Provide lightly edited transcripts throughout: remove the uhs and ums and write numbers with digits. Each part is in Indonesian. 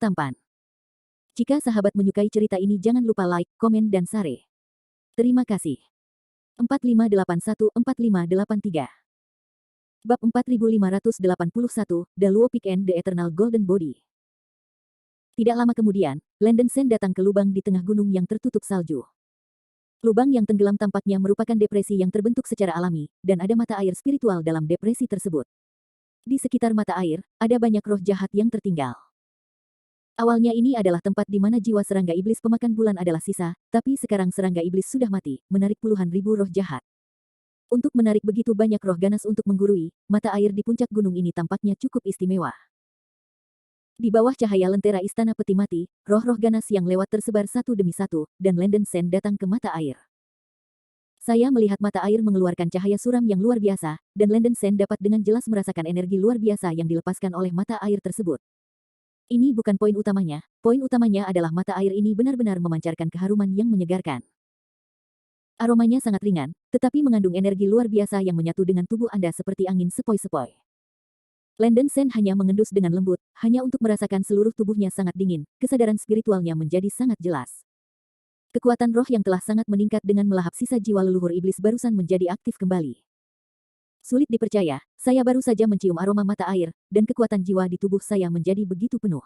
tampan. Jika sahabat menyukai cerita ini jangan lupa like, komen dan share. Terima kasih. 4581-4583 Bab 4581, The Luo Peak and the Eternal Golden Body. Tidak lama kemudian, Landen Sen datang ke lubang di tengah gunung yang tertutup salju. Lubang yang tenggelam tampaknya merupakan depresi yang terbentuk secara alami, dan ada mata air spiritual dalam depresi tersebut. Di sekitar mata air, ada banyak roh jahat yang tertinggal. Awalnya ini adalah tempat di mana jiwa serangga iblis pemakan bulan adalah sisa, tapi sekarang serangga iblis sudah mati, menarik puluhan ribu roh jahat. Untuk menarik begitu banyak roh ganas untuk menggurui, mata air di puncak gunung ini tampaknya cukup istimewa. Di bawah cahaya lentera istana peti mati, roh-roh ganas yang lewat tersebar satu demi satu, dan Landen Sen datang ke mata air. Saya melihat mata air mengeluarkan cahaya suram yang luar biasa, dan Landen Sen dapat dengan jelas merasakan energi luar biasa yang dilepaskan oleh mata air tersebut. Ini bukan poin utamanya adalah mata air ini benar-benar memancarkan keharuman yang menyegarkan. Aromanya sangat ringan, tetapi mengandung energi luar biasa yang menyatu dengan tubuh Anda seperti angin sepoi-sepoi. Landen Sen hanya mengendus dengan lembut, hanya untuk merasakan seluruh tubuhnya sangat dingin, kesadaran spiritualnya menjadi sangat jelas. Kekuatan roh yang telah sangat meningkat dengan melahap sisa jiwa leluhur iblis barusan menjadi aktif kembali. Sulit dipercaya, saya baru saja mencium aroma mata air, dan kekuatan jiwa di tubuh saya menjadi begitu penuh.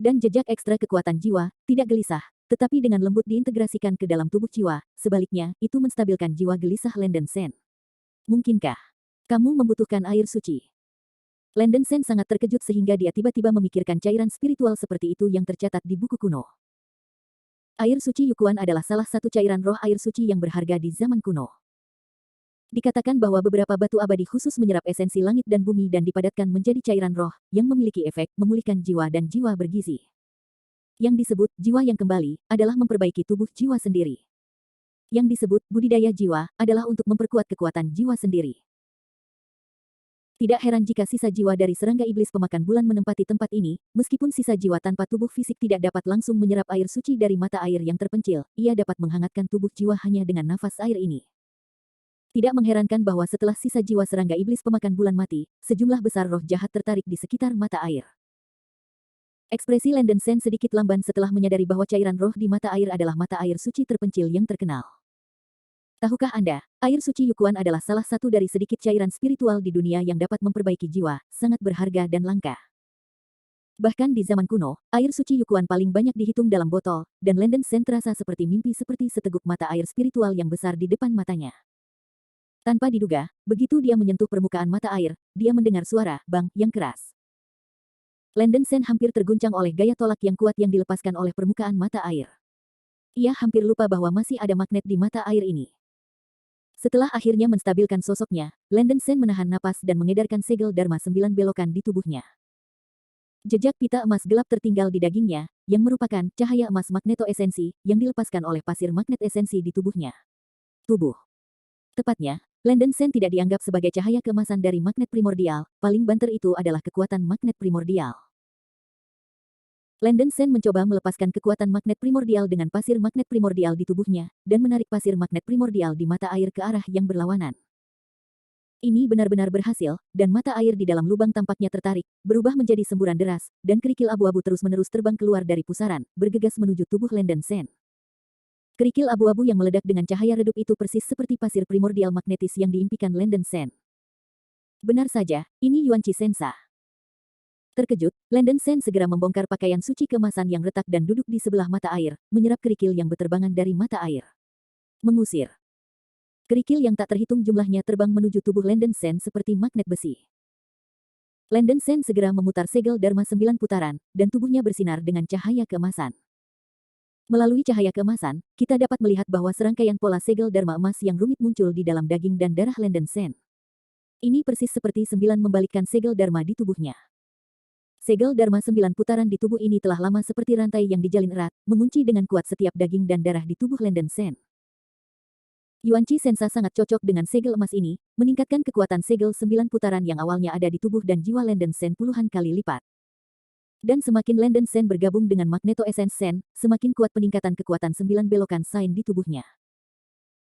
Dan jejak ekstra kekuatan jiwa, tidak gelisah, tetapi dengan lembut diintegrasikan ke dalam tubuh jiwa, sebaliknya, itu menstabilkan jiwa gelisah Landen Sen. Mungkinkah kamu membutuhkan air suci? Landen Sen sangat terkejut sehingga dia tiba-tiba memikirkan cairan spiritual seperti itu yang tercatat di buku kuno. Air suci Yukuan adalah salah satu cairan roh air suci yang berharga di zaman kuno. Dikatakan bahwa beberapa batu abadi khusus menyerap esensi langit dan bumi dan dipadatkan menjadi cairan roh, yang memiliki efek memulihkan jiwa dan jiwa bergizi. Yang disebut jiwa yang kembali, adalah memperbaiki tubuh jiwa sendiri. Yang disebut budidaya jiwa, adalah untuk memperkuat kekuatan jiwa sendiri. Tidak heran jika sisa jiwa dari serangga iblis pemakan bulan menempati tempat ini, meskipun sisa jiwa tanpa tubuh fisik tidak dapat langsung menyerap air suci dari mata air yang terpencil, ia dapat menghangatkan tubuh jiwa hanya dengan nafas air ini. Tidak mengherankan bahwa setelah sisa jiwa serangga iblis pemakan bulan mati, sejumlah besar roh jahat tertarik di sekitar mata air. Ekspresi Landen Sen sedikit lamban setelah menyadari bahwa cairan roh di mata air adalah mata air suci terpencil yang terkenal. Tahukah Anda, air suci Yukuan adalah salah satu dari sedikit cairan spiritual di dunia yang dapat memperbaiki jiwa, sangat berharga dan langka. Bahkan di zaman kuno, air suci Yukuan paling banyak dihitung dalam botol, dan Landen Sen terasa seperti mimpi seperti seteguk mata air spiritual yang besar di depan matanya. Tanpa diduga, begitu dia menyentuh permukaan mata air, dia mendengar suara bang yang keras. Landen Sen hampir terguncang oleh gaya tolak yang kuat yang dilepaskan oleh permukaan mata air. Ia hampir lupa bahwa masih ada magnet di mata air ini. Setelah akhirnya menstabilkan sosoknya, Landen Sen menahan napas dan mengedarkan segel Dharma 9 belokan di tubuhnya. Jejak pita emas gelap tertinggal di dagingnya, yang merupakan cahaya emas magnetoesensi, yang dilepaskan oleh pasir magnet esensi di tubuhnya. Tubuh. Tepatnya, Landen Sen tidak dianggap sebagai cahaya keemasan dari magnet primordial, paling banter itu adalah kekuatan magnet primordial. Landen Sen mencoba melepaskan kekuatan magnet primordial dengan pasir magnet primordial di tubuhnya, dan menarik pasir magnet primordial di mata air ke arah yang berlawanan. Ini benar-benar berhasil, dan mata air di dalam lubang tampaknya tertarik, berubah menjadi semburan deras, dan kerikil abu-abu terus-menerus terbang keluar dari pusaran, bergegas menuju tubuh Landen Sen. Kerikil abu-abu yang meledak dengan cahaya redup itu persis seperti pasir primordial magnetis yang diimpikan Landen Sen. Benar saja, ini Yuanqi Sensa. Terkejut, Landen Sen segera membongkar pakaian suci keemasan yang retak dan duduk di sebelah mata air, menyerap kerikil yang berterbangan dari mata air. Mengusir. Kerikil yang tak terhitung jumlahnya terbang menuju tubuh Landen Sen seperti magnet besi. Landen Sen segera memutar segel Dharma 9 putaran, dan tubuhnya bersinar dengan cahaya keemasan. Melalui cahaya keemasan, kita dapat melihat bahwa serangkaian pola segel Dharma emas yang rumit muncul di dalam daging dan darah Landen Sen. Ini persis seperti 9 membalikkan segel Dharma di tubuhnya. Segel Dharma 9 putaran di tubuh ini telah lama seperti rantai yang dijalin erat, mengunci dengan kuat setiap daging dan darah di tubuh Landen Sen. Yuanqi Sensa sangat cocok dengan segel emas ini, meningkatkan kekuatan segel 9 putaran yang awalnya ada di tubuh dan jiwa Landen Sen puluhan kali lipat. Dan semakin Landen Sen bergabung dengan Magneto Essence Sen, semakin kuat peningkatan kekuatan 9 belokan Sain di tubuhnya.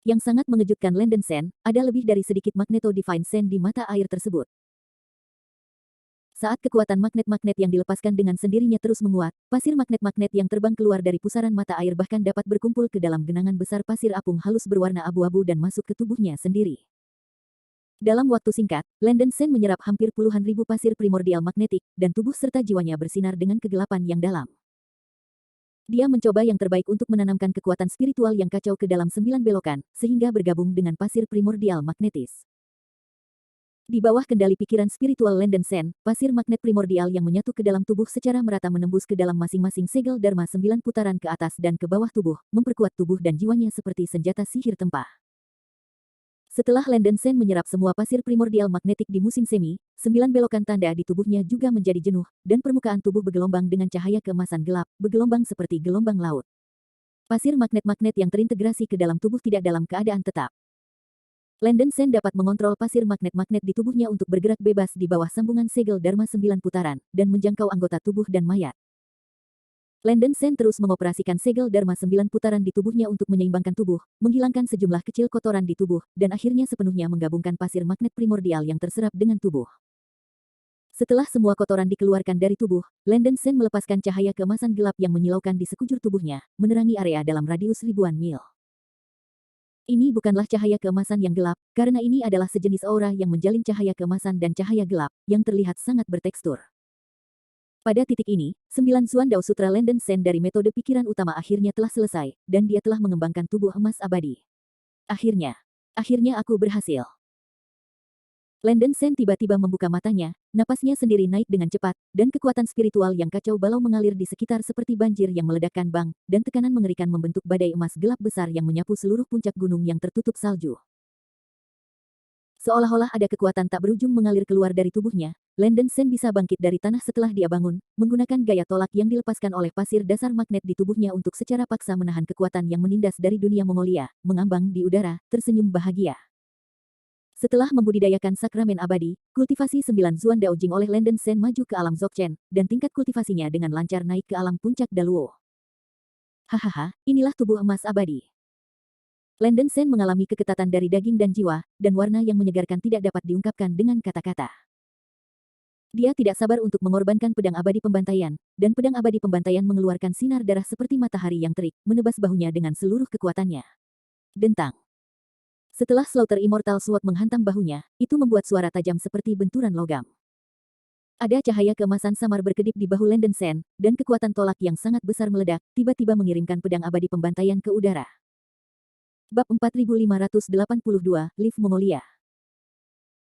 Yang sangat mengejutkan Landen Sen, ada lebih dari sedikit Magneto Divine Sen di mata air tersebut. Saat kekuatan magnet-magnet yang dilepaskan dengan sendirinya terus menguat, pasir magnet-magnet yang terbang keluar dari pusaran mata air bahkan dapat berkumpul ke dalam genangan besar pasir apung halus berwarna abu-abu dan masuk ke tubuhnya sendiri. Dalam waktu singkat, Landon Shen menyerap hampir puluhan ribu pasir primordial magnetik, dan tubuh serta jiwanya bersinar dengan kegelapan yang dalam. Dia mencoba yang terbaik untuk menanamkan kekuatan spiritual yang kacau ke dalam 9 belokan, sehingga bergabung dengan pasir primordial magnetis. Di bawah kendali pikiran spiritual Landon Shen, pasir magnet primordial yang menyatu ke dalam tubuh secara merata menembus ke dalam masing-masing segel dharma 9 putaran ke atas dan ke bawah tubuh, memperkuat tubuh dan jiwanya seperti senjata sihir tempah. Setelah Landon Shen menyerap semua pasir primordial magnetik di musim semi, 9 belokan tanda di tubuhnya juga menjadi jenuh, dan permukaan tubuh bergelombang dengan cahaya keemasan gelap, bergelombang seperti gelombang laut. Pasir magnet-magnet yang terintegrasi ke dalam tubuh tidak dalam keadaan tetap. Landon Shen dapat mengontrol pasir magnet-magnet di tubuhnya untuk bergerak bebas di bawah sambungan segel dharma 9 putaran, dan menjangkau anggota tubuh dan mayat. Landon Shen terus mengoperasikan segel dharma 9 putaran di tubuhnya untuk menyeimbangkan tubuh, menghilangkan sejumlah kecil kotoran di tubuh, dan akhirnya sepenuhnya menggabungkan pasir magnet primordial yang terserap dengan tubuh. Setelah semua kotoran dikeluarkan dari tubuh, Landon Shen melepaskan cahaya keemasan gelap yang menyilaukan di sekujur tubuhnya, menerangi area dalam radius ribuan mil. Ini bukanlah cahaya keemasan yang gelap, karena ini adalah sejenis aura yang menjalin cahaya keemasan dan cahaya gelap, yang terlihat sangat bertekstur. Pada titik ini, 9 Zuan Dao Sutra Landon Shen dari metode pikiran utama akhirnya telah selesai, dan dia telah mengembangkan tubuh emas abadi. Akhirnya aku berhasil. Landon Shen tiba-tiba membuka matanya, napasnya sendiri naik dengan cepat, dan kekuatan spiritual yang kacau balau mengalir di sekitar seperti banjir yang meledakkan bang, dan tekanan mengerikan membentuk badai emas gelap besar yang menyapu seluruh puncak gunung yang tertutup salju. Seolah-olah ada kekuatan tak berujung mengalir keluar dari tubuhnya, Landon Shen bisa bangkit dari tanah setelah dia bangun, menggunakan gaya tolak yang dilepaskan oleh pasir dasar magnet di tubuhnya untuk secara paksa menahan kekuatan yang menindas dari dunia Mongolia, mengambang di udara, tersenyum bahagia. Setelah membudidayakan sakramen abadi, kultivasi 9 Zuan Dao Jing oleh Landon Shen maju ke alam Dzogchen, dan tingkat kultivasinya dengan lancar naik ke alam puncak Daluo. Hahaha, inilah tubuh emas abadi. Landon Shen mengalami keketatan dari daging dan jiwa, dan warna yang menyegarkan tidak dapat diungkapkan dengan kata-kata. Dia tidak sabar untuk mengorbankan pedang abadi pembantaian, dan pedang abadi pembantaian mengeluarkan sinar darah seperti matahari yang terik, menebas bahunya dengan seluruh kekuatannya. Dentang. Setelah Slaughter Immortal Sword menghantam bahunya, itu membuat suara tajam seperti benturan logam. Ada cahaya keemasan samar berkedip di bahu Landon Shen, dan kekuatan tolak yang sangat besar meledak, tiba-tiba mengirimkan pedang abadi pembantaian ke udara. Bab 4582, Liv Mongolia.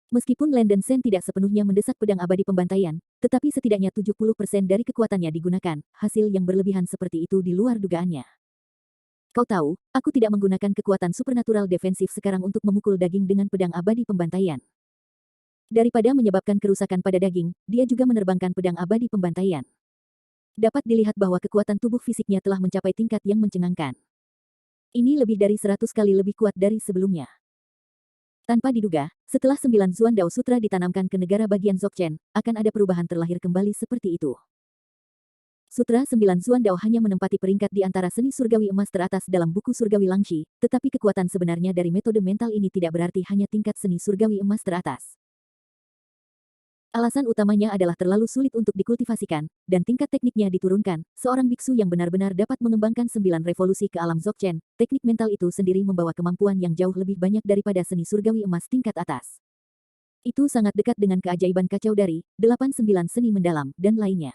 Meskipun Landon Shen tidak sepenuhnya mendesak pedang abadi pembantaian, tetapi setidaknya 70% dari kekuatannya digunakan, hasil yang berlebihan seperti itu di luar dugaannya. Kau tahu, aku tidak menggunakan kekuatan supernatural defensif sekarang untuk memukul daging dengan pedang abadi pembantaian. Daripada menyebabkan kerusakan pada daging, dia juga menerbangkan pedang abadi pembantaian. Dapat dilihat bahwa kekuatan tubuh fisiknya telah mencapai tingkat yang mencengangkan. Ini lebih dari 100 kali lebih kuat dari sebelumnya. Tanpa diduga, setelah 9 Zuan Dao Sutra ditanamkan ke negara bagian Dzogchen, akan ada perubahan terlahir kembali seperti itu. Sutra 9 Zuan Dao hanya menempati peringkat di antara seni surgawi emas teratas dalam buku surgawi Langshi, tetapi kekuatan sebenarnya dari metode mental ini tidak berarti hanya tingkat seni surgawi emas teratas. Alasan utamanya adalah terlalu sulit untuk dikultivasikan, dan tingkat tekniknya diturunkan. Seorang biksu yang benar-benar dapat mengembangkan 9 revolusi ke alam Dzogchen, teknik mental itu sendiri membawa kemampuan yang jauh lebih banyak daripada seni surgawi emas tingkat atas. Itu sangat dekat dengan keajaiban kacau dari 89 seni mendalam, dan lainnya.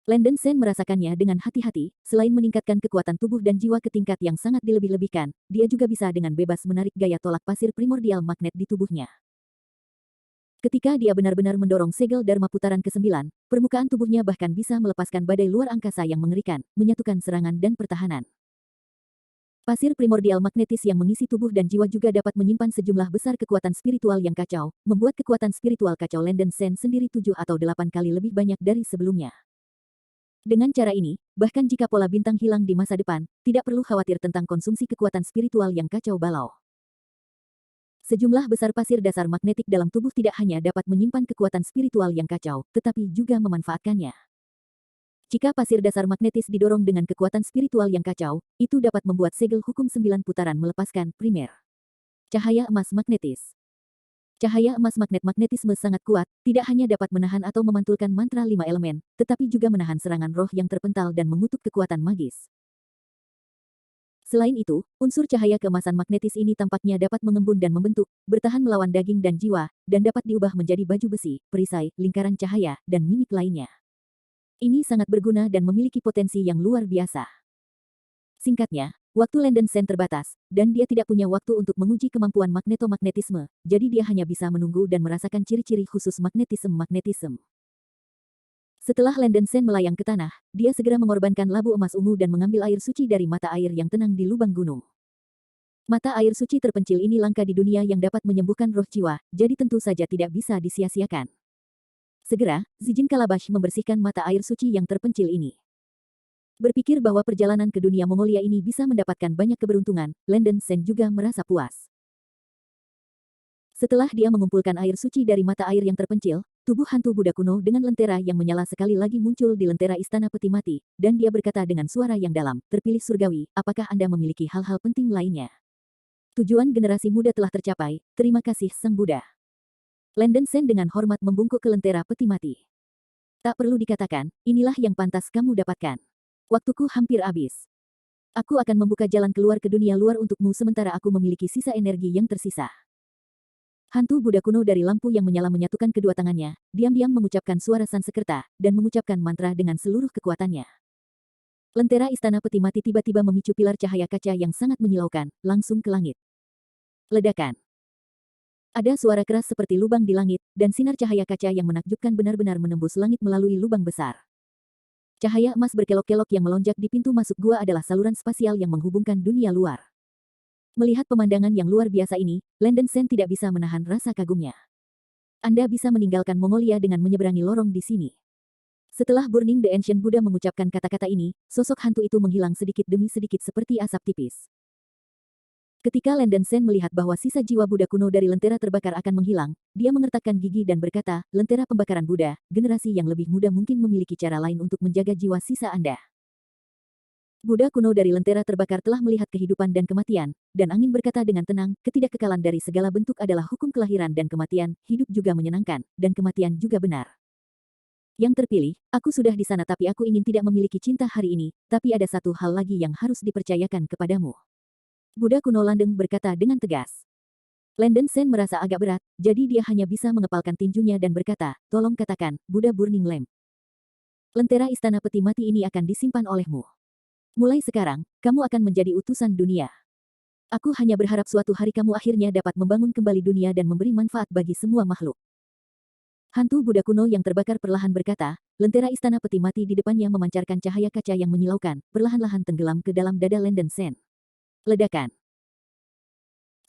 Landon Shen merasakannya dengan hati-hati, selain meningkatkan kekuatan tubuh dan jiwa ke tingkat yang sangat dilebih-lebihkan, dia juga bisa dengan bebas menarik gaya tolak pasir primordial magnet di tubuhnya. Ketika dia benar-benar mendorong segel dharma putaran ke-9, permukaan tubuhnya bahkan bisa melepaskan badai luar angkasa yang mengerikan, menyatukan serangan dan pertahanan. Pasir primordial magnetis yang mengisi tubuh dan jiwa juga dapat menyimpan sejumlah besar kekuatan spiritual yang kacau, membuat kekuatan spiritual kacau Landon Shen sendiri 7 atau 8 kali lebih banyak dari sebelumnya. Dengan cara ini, bahkan jika pola bintang hilang di masa depan, tidak perlu khawatir tentang konsumsi kekuatan spiritual yang kacau balau. Sejumlah besar pasir dasar magnetik dalam tubuh tidak hanya dapat menyimpan kekuatan spiritual yang kacau, tetapi juga memanfaatkannya. Jika pasir dasar magnetis didorong dengan kekuatan spiritual yang kacau, itu dapat membuat segel hukum 9 putaran melepaskan primer cahaya emas magnetis. Cahaya emas magnetisme sangat kuat, tidak hanya dapat menahan atau memantulkan mantra 5 elemen, tetapi juga menahan serangan roh yang terpental dan mengutuk kekuatan magis. Selain itu, unsur cahaya keemasan magnetis ini tampaknya dapat mengembun dan membentuk, bertahan melawan daging dan jiwa, dan dapat diubah menjadi baju besi, perisai, lingkaran cahaya, dan mimik lainnya. Ini sangat berguna dan memiliki potensi yang luar biasa. Singkatnya, waktu Landen Sen terbatas, dan dia tidak punya waktu untuk menguji kemampuan magnetisme, jadi dia hanya bisa menunggu dan merasakan ciri-ciri khusus magnetisme. Setelah Landen Sen melayang ke tanah, dia segera mengorbankan labu emas ungu dan mengambil air suci dari mata air yang tenang di lubang gunung. Mata air suci terpencil ini langka di dunia yang dapat menyembuhkan roh jiwa, jadi tentu saja tidak bisa disia-siakan. Segera, Zijin Kalabash membersihkan mata air suci yang terpencil ini. Berpikir bahwa perjalanan ke dunia Mongolia ini bisa mendapatkan banyak keberuntungan, Landen Sen juga merasa puas. Setelah dia mengumpulkan air suci dari mata air yang terpencil, tubuh hantu Buddha kuno dengan lentera yang menyala sekali lagi muncul di lentera istana peti mati, dan dia berkata dengan suara yang dalam, "Terpilih surgawi, apakah Anda memiliki hal-hal penting lainnya?" Tujuan generasi muda telah tercapai, terima kasih Sang Buddha. Landen Sen dengan hormat membungkuk ke lentera peti mati. Tak perlu dikatakan, inilah yang pantas kamu dapatkan. Waktuku hampir habis. Aku akan membuka jalan keluar ke dunia luar untukmu sementara aku memiliki sisa energi yang tersisa. Hantu Buddha kuno dari lampu yang menyala menyatukan kedua tangannya, diam-diam mengucapkan suara Sansekerta, dan mengucapkan mantra dengan seluruh kekuatannya. Lentera istana peti mati tiba-tiba memicu pilar cahaya kaca yang sangat menyilaukan, langsung ke langit. Ledakan. Ada suara keras seperti lubang di langit, dan sinar cahaya kaca yang menakjubkan benar-benar menembus langit melalui lubang besar. Cahaya emas berkelok-kelok yang melonjak di pintu masuk gua adalah saluran spasial yang menghubungkan dunia luar. Melihat pemandangan yang luar biasa ini, Landen Sen tidak bisa menahan rasa kagumnya. Anda bisa meninggalkan Mongolia dengan menyeberangi lorong di sini. Setelah Burning the Ancient Buddha mengucapkan kata-kata ini, sosok hantu itu menghilang sedikit demi sedikit seperti asap tipis. Ketika Landen Sen melihat bahwa sisa jiwa Buddha kuno dari lentera terbakar akan menghilang, dia mengertakkan gigi dan berkata, "Lentera pembakaran Buddha, generasi yang lebih muda mungkin memiliki cara lain untuk menjaga jiwa sisa Anda." Buddha kuno dari lentera terbakar telah melihat kehidupan dan kematian, dan angin berkata dengan tenang, ketidakkekalan dari segala bentuk adalah hukum kelahiran dan kematian, hidup juga menyenangkan, dan kematian juga benar. Yang terpilih, aku sudah di sana tapi aku ingin tidak memiliki cinta hari ini, tapi ada satu hal lagi yang harus dipercayakan kepadamu. Buddha kuno Landeng berkata dengan tegas. Landen Sen merasa agak berat, jadi dia hanya bisa mengepalkan tinjunya dan berkata, "Tolong katakan, Buddha Burning Lamp. Lentera istana peti mati ini akan disimpan olehmu. Mulai sekarang, kamu akan menjadi utusan dunia. Aku hanya berharap suatu hari kamu akhirnya dapat membangun kembali dunia dan memberi manfaat bagi semua makhluk." Hantu Buddha kuno yang terbakar perlahan berkata, lentera istana peti mati di depannya memancarkan cahaya kaca yang menyilaukan, perlahan-lahan tenggelam ke dalam dada Landen Sen. Ledakan.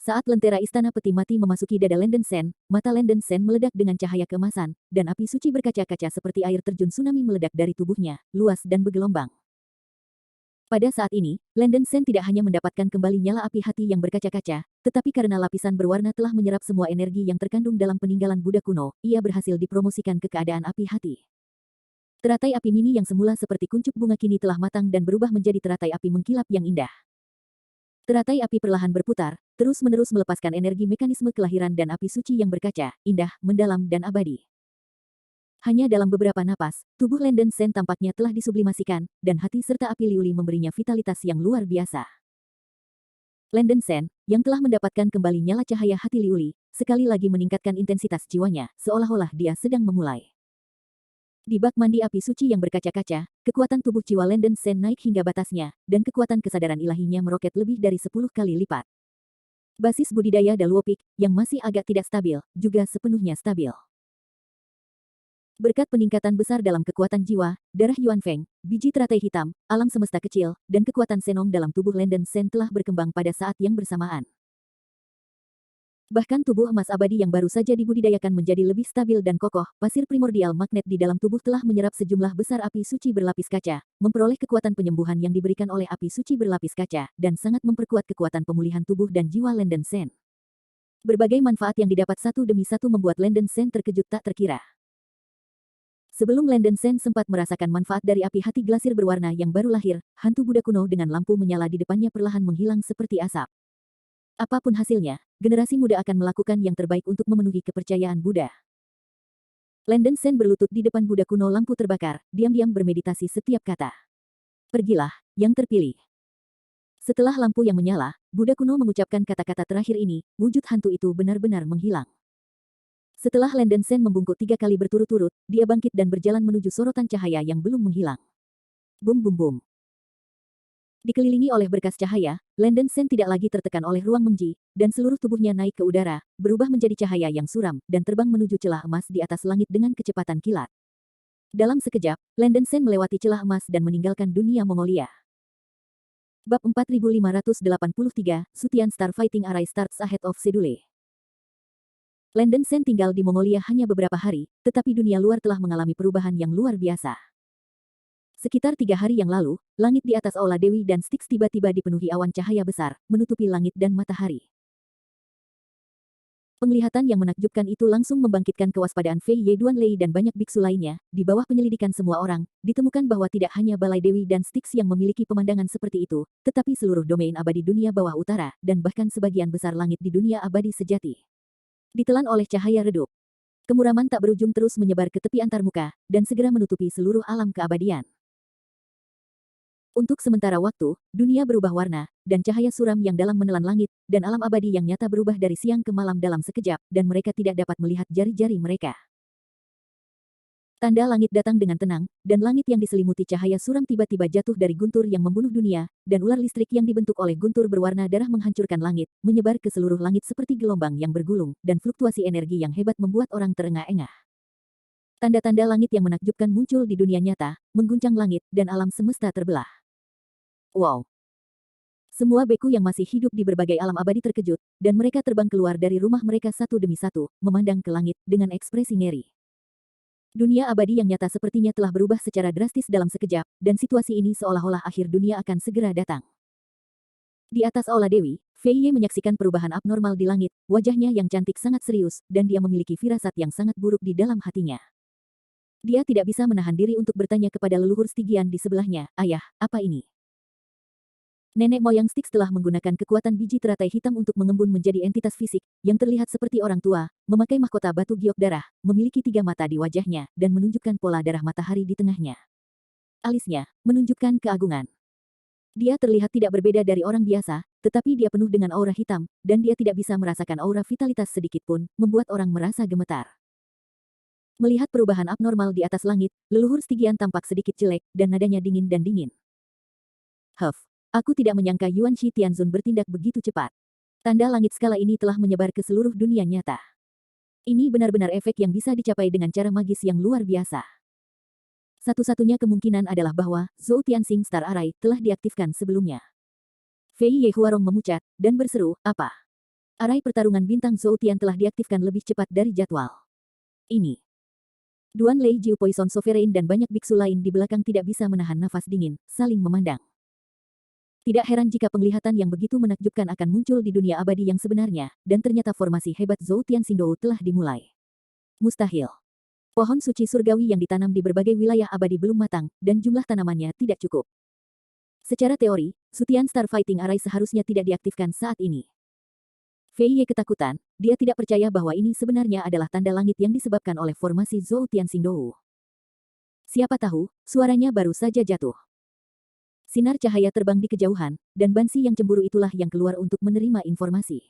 Saat lentera istana peti mati memasuki dada Landen Sen, mata Landen Sen meledak dengan cahaya keemasan, dan api suci berkaca-kaca seperti air terjun tsunami meledak dari tubuhnya, luas dan bergelombang. Pada saat ini, Landen Sen tidak hanya mendapatkan kembali nyala api hati yang berkaca-kaca, tetapi karena lapisan berwarna telah menyerap semua energi yang terkandung dalam peninggalan Buddha kuno, ia berhasil dipromosikan ke keadaan api hati. Teratai api mini yang semula seperti kuncup bunga kini telah matang dan berubah menjadi teratai api mengkilap yang indah. Teratai api perlahan berputar, terus-menerus melepaskan energi mekanisme kelahiran dan api suci yang berkaca, indah, mendalam dan abadi. Hanya dalam beberapa napas, tubuh Landen Sen tampaknya telah disublimasikan, dan hati serta api liuli memberinya vitalitas yang luar biasa. Landen Sen, yang telah mendapatkan kembali nyala cahaya hati liuli, sekali lagi meningkatkan intensitas jiwanya, seolah-olah dia sedang memulai. Di bak mandi api suci yang berkaca-kaca, kekuatan tubuh jiwa Landen Sen naik hingga batasnya, dan kekuatan kesadaran ilahinya meroket lebih dari 10 kali lipat. Basis budidaya Daluopik, yang masih agak tidak stabil, juga sepenuhnya stabil. Berkat peningkatan besar dalam kekuatan jiwa, darah Yuan Feng, biji teratai hitam, alam semesta kecil, dan kekuatan Senong dalam tubuh Landen Sen telah berkembang pada saat yang bersamaan. Bahkan tubuh emas abadi yang baru saja dibudidayakan menjadi lebih stabil dan kokoh, pasir primordial magnet di dalam tubuh telah menyerap sejumlah besar api suci berlapis kaca, memperoleh kekuatan penyembuhan yang diberikan oleh api suci berlapis kaca, dan sangat memperkuat kekuatan pemulihan tubuh dan jiwa Landen Sen. Berbagai manfaat yang didapat satu demi satu membuat Landen Sen terkejut tak terkira. Sebelum Landen Sen sempat merasakan manfaat dari api hati glasir berwarna yang baru lahir, hantu Buddha kuno dengan lampu menyala di depannya perlahan menghilang seperti asap. Apapun hasilnya, generasi muda akan melakukan yang terbaik untuk memenuhi kepercayaan Buddha. Landen Sen berlutut di depan Buddha kuno lampu terbakar, diam-diam bermeditasi setiap kata. Pergilah, yang terpilih. Setelah lampu yang menyala, Buddha kuno mengucapkan kata-kata terakhir ini, wujud hantu itu benar-benar menghilang. Setelah Landen Sen membungkuk 3 kali berturut-turut, dia bangkit dan berjalan menuju sorotan cahaya yang belum menghilang. Bum bum bum. Dikelilingi oleh berkas cahaya, Landen Sen tidak lagi tertekan oleh ruang Mengji, dan seluruh tubuhnya naik ke udara, berubah menjadi cahaya yang suram, dan terbang menuju celah emas di atas langit dengan kecepatan kilat. Dalam sekejap, Landen Sen melewati celah emas dan meninggalkan dunia Mongolia. Bab 4583, Sutian Star Fighting Array starts ahead of schedule. Landen Sen tinggal di Mongolia hanya beberapa hari, tetapi dunia luar telah mengalami perubahan yang luar biasa. Sekitar 3 hari yang lalu, langit di atas Aula Dewi dan Styx tiba-tiba dipenuhi awan cahaya besar, menutupi langit dan matahari. Penglihatan yang menakjubkan itu langsung membangkitkan kewaspadaan Fei Ye Duanlei dan banyak biksu lainnya. Di bawah penyelidikan semua orang, ditemukan bahwa tidak hanya Balai Dewi dan Styx yang memiliki pemandangan seperti itu, tetapi seluruh domain abadi dunia bawah utara, dan bahkan sebagian besar langit di dunia abadi sejati. Ditelan oleh cahaya redup. Kemuraman tak berujung terus menyebar ke tepi antarmuka, dan segera menutupi seluruh alam keabadian. Untuk sementara waktu, dunia berubah warna, dan cahaya suram yang dalam menelan langit, dan alam abadi yang nyata berubah dari siang ke malam dalam sekejap, dan mereka tidak dapat melihat jari-jari mereka. Tanda langit datang dengan tenang, dan langit yang diselimuti cahaya suram tiba-tiba jatuh dari guntur yang membunuh dunia, dan ular listrik yang dibentuk oleh guntur berwarna darah menghancurkan langit, menyebar ke seluruh langit seperti gelombang yang bergulung, dan fluktuasi energi yang hebat membuat orang terengah-engah. Tanda-tanda langit yang menakjubkan muncul di dunia nyata, mengguncang langit, dan alam semesta terbelah. Wow! Semua beku yang masih hidup di berbagai alam abadi terkejut, dan mereka terbang keluar dari rumah mereka satu demi satu, memandang ke langit, dengan ekspresi ngeri. Dunia abadi yang nyata sepertinya telah berubah secara drastis dalam sekejap, dan situasi ini seolah-olah akhir dunia akan segera datang. Di atas Aula Dewi, Fei Ye menyaksikan perubahan abnormal di langit, wajahnya yang cantik sangat serius, dan dia memiliki firasat yang sangat buruk di dalam hatinya. Dia tidak bisa menahan diri untuk bertanya kepada leluhur Stygian di sebelahnya, "Ayah, apa ini?" Nenek moyang Styx telah menggunakan kekuatan biji teratai hitam untuk mengembun menjadi entitas fisik, yang terlihat seperti orang tua, memakai mahkota batu giok darah, memiliki 3 mata di wajahnya, dan menunjukkan pola darah matahari di tengahnya. Alisnya, menunjukkan keagungan. Dia terlihat tidak berbeda dari orang biasa, tetapi dia penuh dengan aura hitam, dan dia tidak bisa merasakan aura vitalitas sedikit pun, membuat orang merasa gemetar. Melihat perubahan abnormal di atas langit, leluhur Stygian tampak sedikit jelek, dan nadanya dingin dan dingin. Huff. Aku tidak menyangka Yuan Shi Tianzun bertindak begitu cepat. Tanda langit skala ini telah menyebar ke seluruh dunia nyata. Ini benar-benar efek yang bisa dicapai dengan cara magis yang luar biasa. Satu-satunya kemungkinan adalah bahwa Zhou Tianxing Star Array telah diaktifkan sebelumnya. Fei Ye Huarong memucat, dan berseru, "Apa? Arai pertarungan bintang Zhou Tian telah diaktifkan lebih cepat dari jadwal. Ini." Duan Lei Jiu Poison Sovereign dan banyak biksu lain di belakang tidak bisa menahan nafas dingin, saling memandang. Tidak heran jika penglihatan yang begitu menakjubkan akan muncul di dunia abadi yang sebenarnya, dan ternyata formasi hebat Zhou Tianxingdou telah dimulai. Mustahil. Pohon suci surgawi yang ditanam di berbagai wilayah abadi belum matang, dan jumlah tanamannya tidak cukup. Secara teori, Sutian Star Fighting Array seharusnya tidak diaktifkan saat ini. Fei Ye ketakutan, dia tidak percaya bahwa ini sebenarnya adalah tanda langit yang disebabkan oleh formasi Zhou Tianxingdou. Siapa tahu, suaranya baru saja jatuh. Sinar cahaya terbang di kejauhan, dan Bansi yang cemburu itulah yang keluar untuk menerima informasi.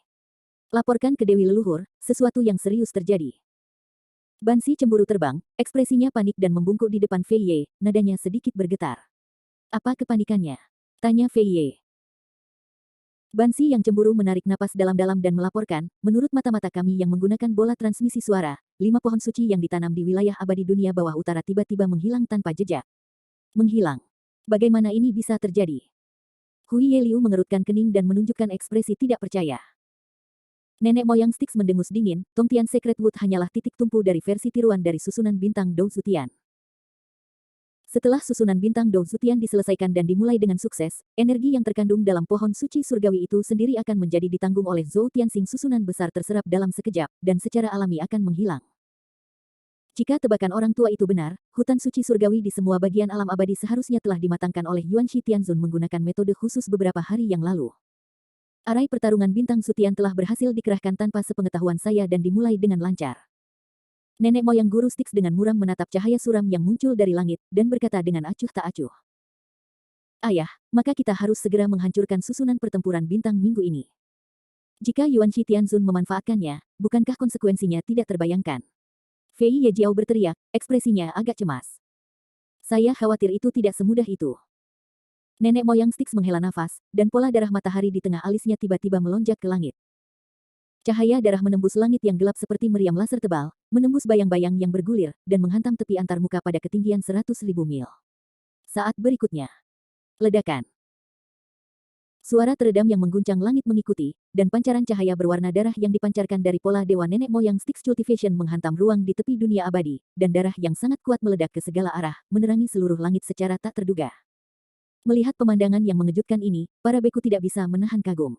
Laporkan ke Dewi Leluhur, sesuatu yang serius terjadi. Bansi cemburu terbang, ekspresinya panik dan membungkuk di depan Fei Ye, nadanya sedikit bergetar. "Apa kepanikannya?" tanya Fei Ye. Bansi yang cemburu menarik napas dalam-dalam dan melaporkan, "Menurut mata-mata kami yang menggunakan bola transmisi suara, 5 pohon suci yang ditanam di wilayah abadi dunia bawah utara tiba-tiba menghilang tanpa jejak." Menghilang. Bagaimana ini bisa terjadi? Hui Ye Liu mengerutkan kening dan menunjukkan ekspresi tidak percaya. Nenek moyang Styx mendengus dingin, Tongtian Secret Wood hanyalah titik tumpu dari versi tiruan dari susunan bintang Dou Zutian. Setelah susunan bintang Dou Zutian diselesaikan dan dimulai dengan sukses, energi yang terkandung dalam pohon suci surgawi itu sendiri akan menjadi ditanggung oleh Zhou Tianxing. Susunan besar terserap dalam sekejap, dan secara alami akan menghilang. Jika tebakan orang tua itu benar, hutan suci surgawi di semua bagian alam abadi seharusnya telah dimatangkan oleh Yuan Shi Tianzun menggunakan metode khusus beberapa hari yang lalu. Arai pertarungan bintang Sutian telah berhasil dikerahkan tanpa sepengetahuan saya dan dimulai dengan lancar. Nenek moyang guru Styx dengan muram menatap cahaya suram yang muncul dari langit, dan berkata dengan acuh tak acuh. Ayah, maka kita harus segera menghancurkan susunan pertempuran bintang minggu ini. Jika Yuan Shi Tianzun memanfaatkannya, bukankah konsekuensinya tidak terbayangkan? Fei Yejiao berteriak, ekspresinya agak cemas. Saya khawatir itu tidak semudah itu. Nenek moyang Styx menghela nafas, dan pola darah matahari di tengah alisnya tiba-tiba melonjak ke langit. Cahaya darah menembus langit yang gelap seperti meriam laser tebal, menembus bayang-bayang yang bergulir, dan menghantam tepi antarmuka pada ketinggian 100.000 mil. Saat berikutnya. Ledakan. Suara teredam yang mengguncang langit mengikuti, dan pancaran cahaya berwarna darah yang dipancarkan dari pola dewa nenek moyang Styx Cultivation menghantam ruang di tepi dunia abadi, dan darah yang sangat kuat meledak ke segala arah, menerangi seluruh langit secara tak terduga. Melihat pemandangan yang mengejutkan ini, para beku tidak bisa menahan kagum.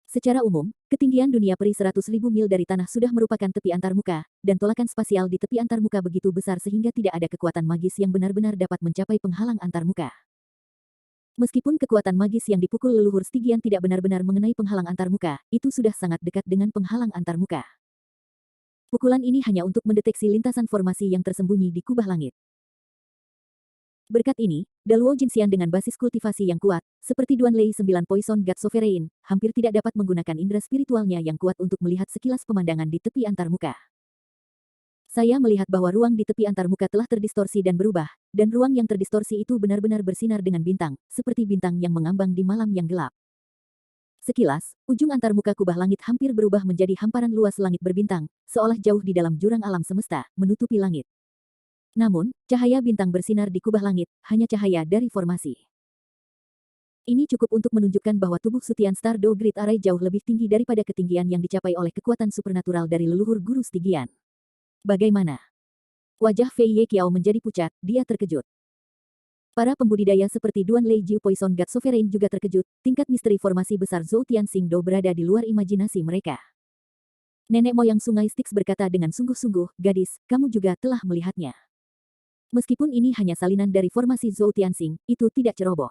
Secara umum, ketinggian dunia peri 100.000 mil dari tanah sudah merupakan tepi antarmuka, dan tolakan spasial di tepi antarmuka begitu besar sehingga tidak ada kekuatan magis yang benar-benar dapat mencapai penghalang antarmuka. Meskipun kekuatan magis yang dipukul leluhur Stygian tidak benar-benar mengenai penghalang antarmuka, itu sudah sangat dekat dengan penghalang antarmuka. Pukulan ini hanya untuk mendeteksi lintasan formasi yang tersembunyi di kubah langit. Berkat ini, Daluo Jinxian dengan basis kultivasi yang kuat, seperti Duan Lei 9 Poison God Sovereign, hampir tidak dapat menggunakan indera spiritualnya yang kuat untuk melihat sekilas pemandangan di tepi antarmuka. Saya melihat bahwa ruang di tepi antarmuka telah terdistorsi dan berubah, dan ruang yang terdistorsi itu benar-benar bersinar dengan bintang, seperti bintang yang mengambang di malam yang gelap. Sekilas, ujung antarmuka kubah langit hampir berubah menjadi hamparan luas langit berbintang, seolah jauh di dalam jurang alam semesta, menutupi langit. Namun, cahaya bintang bersinar di kubah langit, hanya cahaya dari formasi. Ini cukup untuk menunjukkan bahwa tubuh Sutian Stardow Grid Array jauh lebih tinggi daripada ketinggian yang dicapai oleh kekuatan supernatural dari leluhur guru Stygian. Bagaimana? Wajah Fei Ye Qiao menjadi pucat, dia terkejut. Para pembudidaya seperti Duan Lei Jiu Poison God Sovereign juga terkejut, tingkat misteri formasi besar Zhou Tianxing Do berada di luar imajinasi mereka. Nenek moyang sungai Styx berkata dengan sungguh-sungguh, gadis, kamu juga telah melihatnya. Meskipun ini hanya salinan dari formasi Zhou Tianxing, itu tidak ceroboh.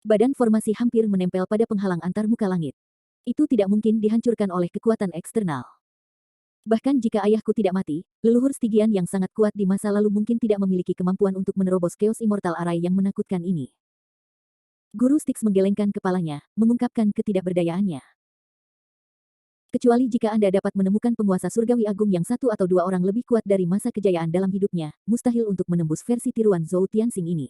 Badan formasi hampir menempel pada penghalang antarmuka langit. Itu tidak mungkin dihancurkan oleh kekuatan eksternal. Bahkan jika ayahku tidak mati, leluhur Stygian yang sangat kuat di masa lalu mungkin tidak memiliki kemampuan untuk menerobos Chaos Immortal Array yang menakutkan ini. Guru Styx menggelengkan kepalanya, mengungkapkan ketidakberdayaannya. Kecuali jika Anda dapat menemukan penguasa surgawi agung yang satu atau dua orang lebih kuat dari masa kejayaan dalam hidupnya, mustahil untuk menembus versi tiruan Zhou Tianxing ini.